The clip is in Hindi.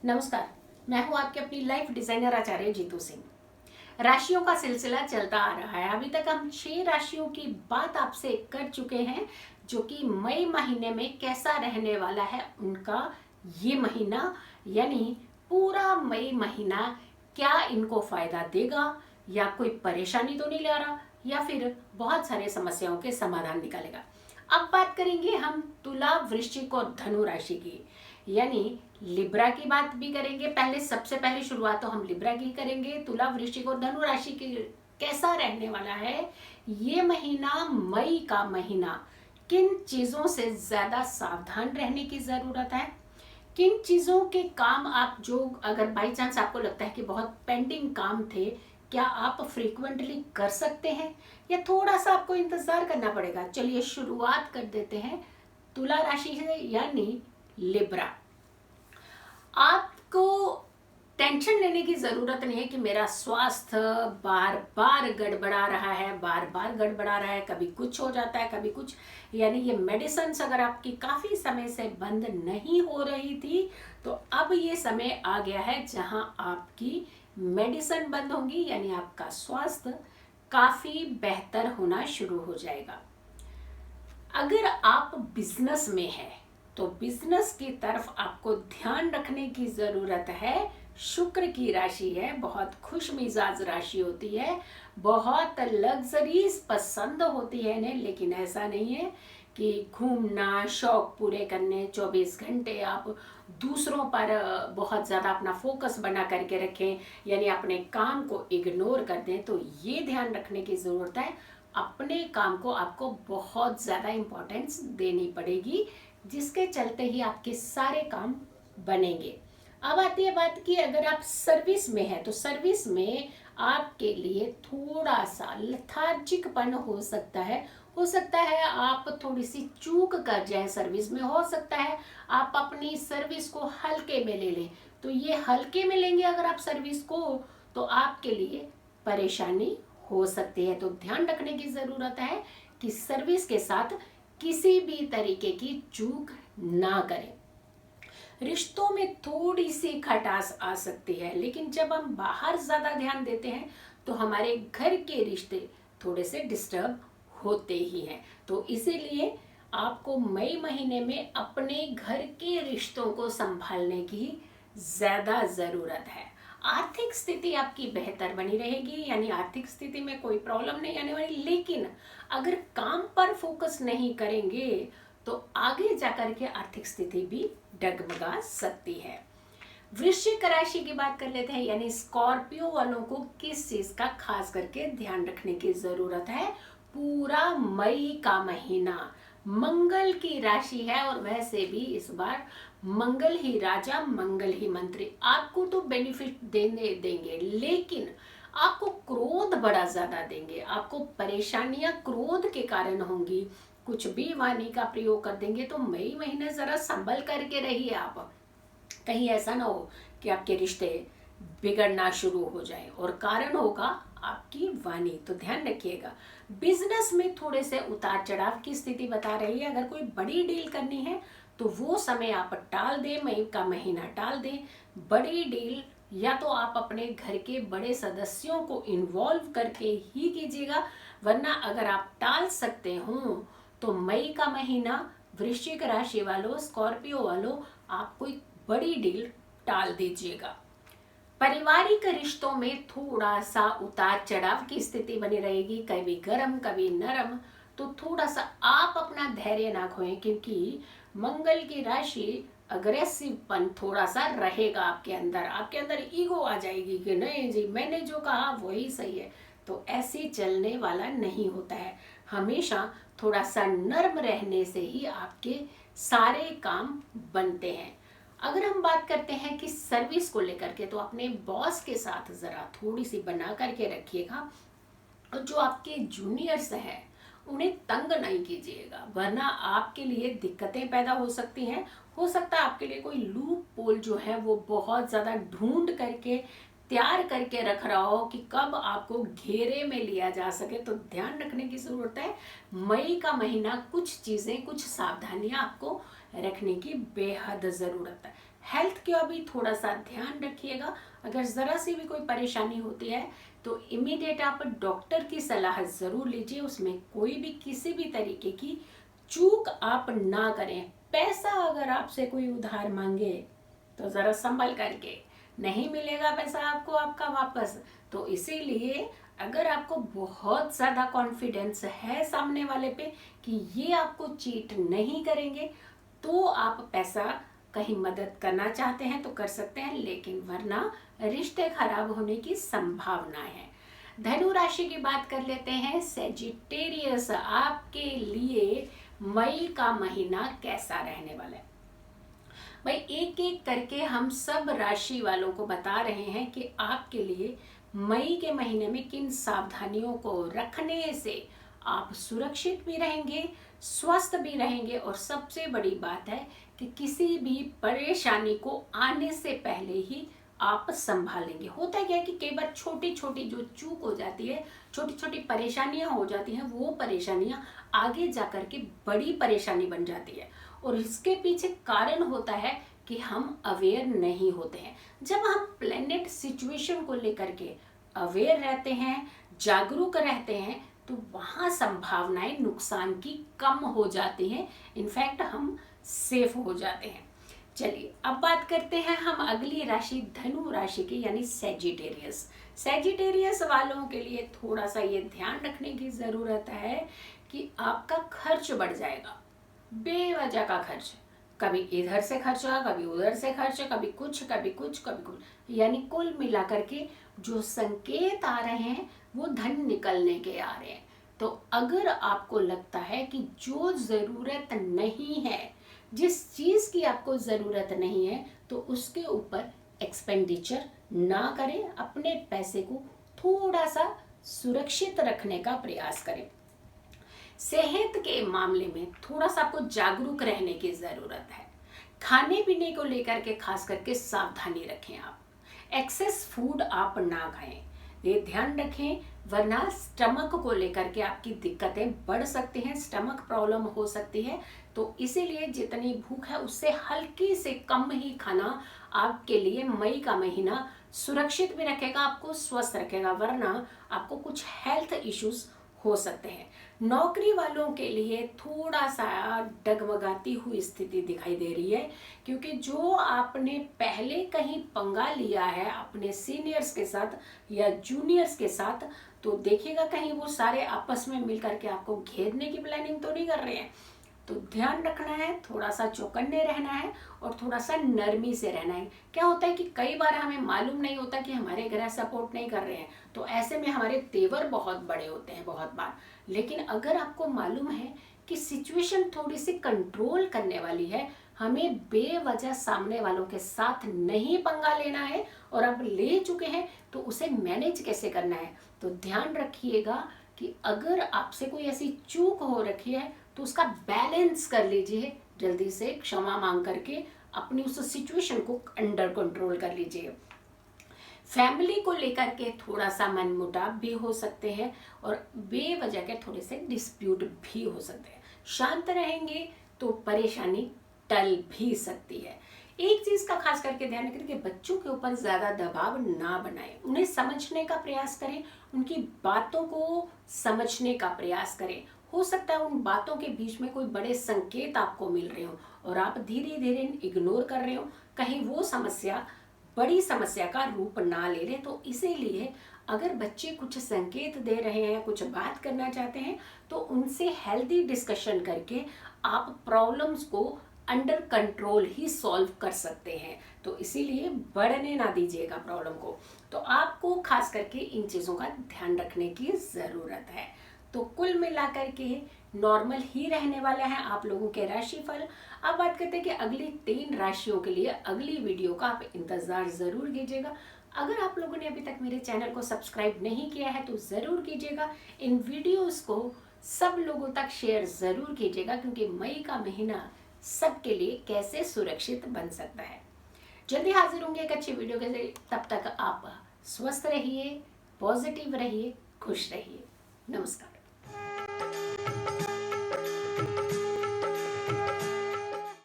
नमस्कार। मैं हूं आपके अपनी लाइफ डिजाइनर आचार्य जीतू सिंह। राशियों का सिलसिला चलता आ रहा है। अभी तक हम 6 राशियों की बात आपसे कर चुके हैं जो कि मई महीने में कैसा रहने वाला है उनका ये महीना, यानी पूरा मई महीना क्या इनको फायदा देगा या कोई परेशानी तो नहीं ला रहा या फिर बहुत सारे समस्याओं के समाधान निकालेगा। अब बात करेंगे हम तुला, वृश्चिक और धनु राशि की, यानी लिब्रा की बात भी करेंगे। सबसे पहले शुरुआत तो हम लिब्रा की करेंगे। तुला, वृश्चिक और धनु राशि की कैसा रहने वाला है ये महीना, मई का महीना। किन चीजों से ज्यादा सावधान रहने की जरूरत है, किन चीजों के काम आप जो अगर बाई चांस आपको लगता है कि बहुत पेंडिंग काम थे, क्या आप फ्रीक्वेंटली कर सकते हैं या थोड़ा सा आपको इंतजार करना पड़ेगा। चलिए शुरुआत कर देते हैं तुला राशि से, यानी लिब्रा। आपको टेंशन लेने की जरूरत नहीं है कि मेरा स्वास्थ्य बार बार गड़बड़ा रहा है, बार बार गड़बड़ा रहा है, कभी कुछ हो जाता है कभी कुछ। यानी ये मेडिसिन अगर आपकी काफी समय से बंद नहीं हो रही थी तो अब ये समय आ गया है जहां आपकी मेडिसिन बंद होंगी, यानी आपका स्वास्थ्य काफी बेहतर होना शुरू हो जाएगा। अगर आप बिजनेस में हैं तो बिजनेस की तरफ आपको ध्यान रखने की जरूरत है। शुक्र की राशि है, बहुत खुश मिजाज राशि होती है, बहुत लग्जरीज पसंद होती है इन्हें, लेकिन ऐसा नहीं है कि घूमना, शौक पूरे करने 24 घंटे आप दूसरों पर बहुत ज़्यादा अपना फोकस बना करके रखें, यानी अपने काम को इग्नोर कर दें। तो ये ध्यान रखने की ज़रूरत है, अपने काम को आपको बहुत ज़्यादा इम्पोर्टेंस देनी पड़ेगी, जिसके चलते ही आपके सारे काम बनेंगे। अब आती है बात कि अगर आप सर्विस में हैं तो सर्विस में आपके लिए थोड़ा सा लथार्जिकपन हो सकता है आप थोड़ी सी चूक कर जाए सर्विस में, हो सकता है आप अपनी सर्विस को हल्के में ले लें। तो ये हल्के में लेंगे अगर आप सर्विस को तो आपके लिए परेशानी हो सकती है। तो ध्यान रखने की जरूरत है कि सर्विस के साथ किसी भी तरीके की चूक ना करें। रिश्तों में थोड़ी सी खटास आ सकती है, लेकिन जब हम बाहर ज्यादा ध्यान देते हैं तो हमारे घर के रिश्ते थोड़े से डिस्टर्ब होते ही हैं। तो इसीलिए आपको मई महीने में अपने घर के रिश्तों को संभालने की ज्यादा जरूरत है। आर्थिक स्थिति आपकी बेहतर बनी रहेगी, यानी आर्थिक स्थिति में कोई प्रॉब्लम नहीं आने वाली, लेकिन अगर काम पर फोकस नहीं करेंगे तो आगे जाकर के आर्थिक स्थिति भी डगमगा सकती है। वृश्चिक राशि की बात कर लेते हैं, यानी स्कॉर्पियो वालों को किस चीज का खास करके ध्यान रखने की जरूरत है। पूरा मई का महीना मंगल की राशि है और वैसे भी इस बार मंगल ही राजा, मंगल ही मंत्री आपको तो बेनिफिट देने देंगे, लेकिन आपको क्रोध बड़ा ज्यादा देंगे, आपको परेशानियां क्रोध के कारण होंगी। कुछ भी वाणी का प्रयोग कर देंगे तो मई महीने जरा संभल करके रहिए आप, कहीं ऐसा ना हो कि आपके रिश्ते बिगड़ना शुरू हो जाए और कारण होगा आपकी वाणी। तो ध्यान रखिएगा। बिजनेस में थोड़े से उतार चढ़ाव की स्थिति बता रही है। अगर कोई बड़ी डील करनी है तो वो समय आप टाल दें, मई का महीना टाल दें। बड़ी डील या तो आप अपने घर के बड़े सदस्यों को इन्वॉल्व करके ही कीजिएगा, वरना अगर आप टाल सकते हो तो मई का महीना वृश्चिक राशि वालों, स्कॉर्पियो वालों, आप कोई बड़ी डील टाल दीजिएगा। पारिवारिक रिश्तों में थोड़ा सा उतार चढ़ाव की स्थिति बनी रहेगी, कभी गर्म कभी नरम। तो थोड़ा सा आप अपना धैर्य ना खोएं, क्योंकि मंगल की राशि अग्रेसिवपन थोड़ा सा रहेगा आपके अंदर ईगो आ जाएगी कि नहीं जी मैंने जो कहा वही सही है। तो ऐसे चलने वाला नहीं होता है। हमेशा थोड़ा सा नर्म रहने से ही आपके सारे काम बनते हैं। अगर हम बात करते हैं कि सर्विस को लेकर के, तो अपने बॉस के साथ जरा थोड़ी सी बना करके रखिएगा और जो आपके जूनियर्स हैं उन्हें तंग नहीं कीजिएगा, वरना आपके लिए दिक्कतें पैदा हो सकती हैं। हो सकता है आपके लिए कोई लूप पोल जो है वो बहुत ज्यादा ढूंढ करके तैयार करके रख रहा हो कि कब आपको घेरे में लिया जा सके। तो ध्यान रखने की जरूरत है। मई का महीना कुछ चीजें, कुछ सावधानियां आपको रखने की बेहद जरूरत है। हेल्थ का भी थोड़ा सा ध्यान रखिएगा। अगर ज़रा सी भी कोई परेशानी होती है तो इमीडिएट आप डॉक्टर की सलाह ज़रूर लीजिए। उसमें कोई भी किसी भी तरीके की चूक आप ना करें। पैसा अगर आपसे कोई उधार मांगे तो ज़रा संभल करके, नहीं मिलेगा पैसा आपको आपका वापस। तो इसीलिए अगर आपको बहुत ज़्यादा कॉन्फिडेंस है सामने वाले पे कि ये आपको चीट नहीं करेंगे, तो आप पैसा कहीं मदद करना चाहते हैं तो कर सकते हैं, लेकिन वरना रिश्ते खराब होने की संभावना है। धनु राशि की बात कर लेते हैं। सेजिटेरियस, आपके लिए मई का महीना कैसा रहने वाला है? भाई एक एक करके हम सब राशि वालों को बता रहे हैं कि आपके लिए मई के महीने में किन सावधानियों को रखने से आप सुरक्षित भी रहेंगे, स्वस्थ भी रहेंगे, और सबसे बड़ी बात है कि किसी भी परेशानी को आने से पहले ही आप संभालेंगे। होता है क्या है कि कई बार छोटी छोटी जो चूक हो जाती है, छोटी छोटी परेशानियां हो जाती हैं, वो परेशानियां आगे जाकर के बड़ी परेशानी बन जाती है। और इसके पीछे कारण होता है कि हम अवेयर नहीं होते हैं। जब हम प्लेनेट सिचुएशन को लेकर के अवेयर रहते हैं, जागरूक रहते हैं, तो वहाँ संभावनाएं नुकसान की कम हो जाती हैं। इनफैक्ट हम सेफ हो जाते हैं। चलिए अब बात करते हैं हम अगली राशि धनु राशि की, यानी सेजिटेरियस। सेजिटेरियस वालों के लिए थोड़ा सा ये ध्यान रखने की जरूरत है कि आपका खर्च बढ़ जाएगा, बेवजह का खर्च। कभी इधर से खर्चा, कभी उधर से खर्च, कभी कुछ कभी कुछ कभी कुछ, यानी कुल मिलाकर के जो संकेत आ रहे हैं वो धन निकलने के आ रहे हैं। तो अगर आपको लगता है कि जो जरूरत नहीं है, जिस चीज की आपको जरूरत नहीं है, तो उसके ऊपर एक्सपेंडिचर ना करें। अपने पैसे को थोड़ा सा सुरक्षित रखने का प्रयास करें। सेहत के मामले में थोड़ा सा आपको जागरूक रहने की जरूरत है। खाने पीने को लेकर के खास करके सावधानी रखें। आप एक्सेस फूड आप ना खाएं, ये ध्यान रखें, वरना स्टमक को लेकर के आपकी दिक्कतें बढ़ सकती हैं, स्टमक प्रॉब्लम हो सकती है। तो इसीलिए जितनी भूख है उससे हल्की से कम ही खाना आपके लिए मई का महीना सुरक्षित भी रखेगा, आपको स्वस्थ रखेगा, वरना आपको कुछ हेल्थ इश्यूज हो सकते हैं। नौकरी वालों के लिए थोड़ा सा डगमगाती हुई स्थिति दिखाई दे रही है, क्योंकि जो आपने पहले कहीं पंगा लिया है अपने सीनियर्स के साथ या जूनियर्स के साथ, तो देखिएगा कहीं वो सारे आपस में मिलकर के आपको घेरने की प्लानिंग तो नहीं कर रहे हैं। तो ध्यान रखना है, थोड़ा सा चौकन्ने रहना है और थोड़ा सा नरमी से रहना है। क्या होता है कि कई बार हमें मालूम नहीं होता कि हमारे ग्रह सपोर्ट नहीं कर रहे हैं, तो ऐसे में हमारे तेवर बहुत बड़े होते हैं बहुत बार। लेकिन अगर आपको मालूम है कि सिचुएशन थोड़ी सी कंट्रोल करने वाली है, हमें बेवजह सामने वालों के साथ नहीं पंगा लेना है, और अब ले चुके हैं तो उसे मैनेज कैसे करना है। तो ध्यान रखिएगा कि अगर आपसे कोई ऐसी चूक हो रखी है तो उसका बैलेंस कर लीजिए, जल्दी से क्षमा मांग करके अपनी उस सिचुएशन को अंडर कंट्रोल कर लीजिए। फैमिली को लेकर के थोड़ा सा मनमुटाव भी हो सकते हैं और बेवजह के थोड़े से डिस्प्यूट भी हो सकते हैं। शांत रहेंगे तो परेशानी टल भी सकती है। एक चीज का खास करके ध्यान रखें कि बच्चों के ऊपर ज्यादा दबाव ना बनाएं, उन्हें समझने का प्रयास करें, उनकी बातों को समझने का प्रयास करें। हो सकता है उन बातों के बीच में कोई बड़े संकेत आपको मिल रहे हो और आप धीरे धीरे इग्नोर कर रहे हो, कहीं वो समस्या बड़ी समस्या का रूप ना ले ले। तो इसीलिए अगर बच्चे कुछ संकेत दे रहे हैं, कुछ बात करना चाहते हैं, तो उनसे हेल्दी डिस्कशन करके आप प्रॉब्लम्स को अंडर कंट्रोल ही सॉल्व कर सकते हैं। तो इसीलिए बढ़ने ना दीजिएगा प्रॉब्लम को। तो आपको खास करके इन चीज़ों का ध्यान रखने की ज़रूरत है। तो कुल मिलाकर के नॉर्मल ही रहने वाला है आप लोगों के राशिफल। अब बात करते हैं कि अगली 3 राशियों के लिए अगली वीडियो का आप इंतज़ार ज़रूर कीजिएगा। अगर आप लोगों ने अभी तक मेरे चैनल को सब्सक्राइब नहीं किया है तो ज़रूर कीजिएगा। इन वीडियोस को सब लोगों तक शेयर ज़रूर कीजिएगा, क्योंकि मई का महीना सबके लिए कैसे सुरक्षित बन सकता है। जल्दी हाजिर होंगे एक अच्छी वीडियो के लिए। तब तक आप स्वस्थ रहिए, पॉजिटिव रहिए, खुश रहिए। नमस्कार।